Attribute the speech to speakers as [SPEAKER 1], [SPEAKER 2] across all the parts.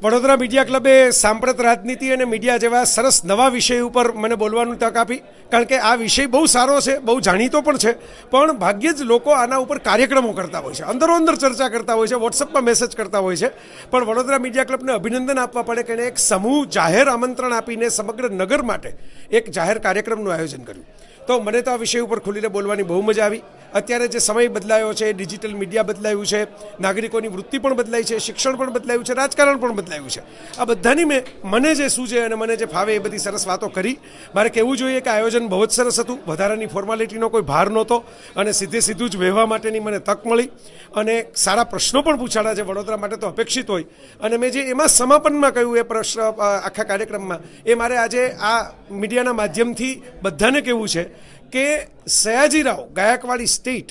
[SPEAKER 1] Vadodara media ક્લબે સાંપ્રત રાજનીતિ અને મીડિયા જેવા સરસ નવા વિષય ઉપર મને બોલવાનું તક આપી, કારણ કે આ વિષય બહુ સારો છે, બહુ જાણીતો પણ છે, પણ ભાગ્યે જ લોકો આના ઉપર કાર્યક્રમો કરતા હોય છે, અંદરોઅંદર ચર્ચા કરતા હોય છે, વોટ્સઅપમાં મેસેજ કરતા હોય છે. પણ વડોદરા મીડિયા ક્લબને અભિનંદન આપવા પડે કે એણે એક સમૂહ જાહેર આમંત્રણ આપીને સમગ્ર નગર માટે એક જાહેર કાર્યક્રમનું આયોજન કર્યું. તો મને તો આ વિષય ઉપર ખુલીને બોલવાની બહુ મજા આવી. અત્યારે જે સમય બદલાયો છે, ડિજિટલ મીડિયા બદલાયું છે, નાગરિકોની વૃત્તિ પણ બદલાઈ છે, શિક્ષણ પણ બદલાયું છે, રાજકારણ પણ બદલાયું છે. આ બધાની મને જે સૂઝે અને મને જે ફાવે એ બધી સરસ વાતો કરી. મારે કહેવું જોઈએ કે આયોજન બહુ જ સરસ હતું, વધારાની ફોર્માલિટીનો કોઈ ભાર નહોતો અને સીધું જ વહેવા માટેની મને તક મળી અને સારા પ્રશ્નો પણ પૂછાડા છે, વડોદરા માટે તો અપેક્ષિત હોય. અને મેં જે એમાં સમાપનમાં કહ્યું એ પ્રશ્ન આખા કાર્યક્રમમાં, એ મારે આજે આ મીડિયાના માધ્યમથી બધાને કહેવું છે કે સયાજીરાવ ગાયકવાડી સ્ટેટ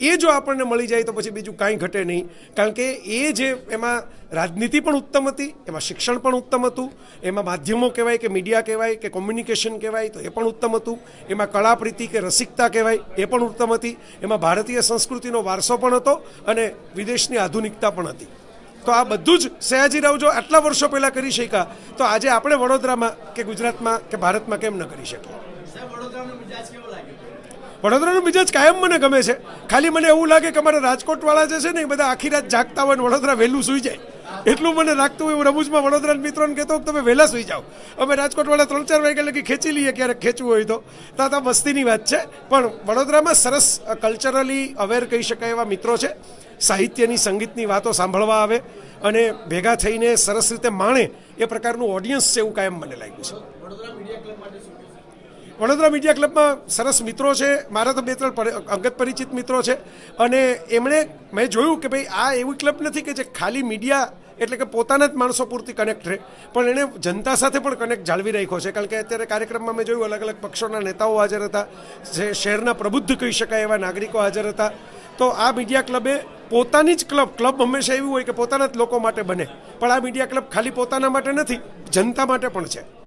[SPEAKER 1] એ જો આપણને મળી જાય તો પછી બીજું કાંઈ ઘટે નહીં. કારણ કે એ જે એમાં રાજનીતિ પણ ઉત્તમ હતી, એમાં શિક્ષણ પણ ઉત્તમ હતું, એમાં માધ્યમો કહેવાય કે મીડિયા કહેવાય કે કોમ્યુનિકેશન કહેવાય તો એ પણ ઉત્તમ હતું, એમાં કળાપ્રીતિ કે રસિકતા કહેવાય એ પણ ઉત્તમ હતી, એમાં ભારતીય સંસ્કૃતિનો વારસો પણ હતો અને વિદેશની આધુનિકતા પણ હતી. તો આ બધું જ સયાજીરાવ જો આટલા વર્ષો પહેલાં કરી શક્યા તો આજે આપણે વડોદરામાં કે ગુજરાતમાં કે ભારતમાં કેમ ન કરી શકીએ? વડોદરાનો મિજાજ કાયમ મને ગમે છે. ખાલી મને એવું લાગે કે અમારા રાજકોટવાળા જે છે ને એ બધા આખી રાત જાગતા હોય ને વડોદરા વહેલું સૂઈ જાય, એટલું મને લાગતું હોય. હું રમૂજમાં વડોદરાના મિત્રોને કહેતો તમે વહેલા સૂઈ જાઓ, અમે રાજકોટવાળા 3-4 વાગ્યા લગી ખેંચી લઈએ ક્યારેક ખેંચવું હોય તો. આ મસ્તીની વાત છે, પણ વડોદરામાં સરસ કલ્ચરલી અવેર કહી શકાય એવા મિત્રો છે. સાહિત્યની સંગીતની વાતો સાંભળવા આવે અને ભેગા થઈને સરસ રીતે માણે એ પ્રકારનું ઓડિયન્સ છે એવું કાયમ મને લાગ્યું છે. વડોદરા મીડિયા ક્લબમાં સરસ મિત્રો છે, મારા તો 2-3 અંગત પરિચિત મિત્રો છે અને મેં જોયું કે ભાઈ આ એવી ક્લબ નથી કે જે ખાલી મીડિયા એટલે કે પોતાના જ માણસો પૂરતી કનેક્ટ રહે, પણ એણે જનતા સાથે પણ કનેક્ટ જાળવી રાખ્યો છે. કારણ કે અત્યારે કાર્યક્રમમાં મેં જોયું અલગ અલગ પક્ષોના નેતાઓ હાજર હતા, જે શહેરના પ્રબુદ્ધ કહી શકાય એવા નાગરિકો હાજર હતા. તો આ મીડિયા ક્લબે પોતાની જ ક્લબ હંમેશા એવી હોય કે પોતાના જ લોકો માટે બને, પણ આ મીડિયા ક્લબ ખાલી પોતાના માટે નથી, જનતા માટે પણ છે.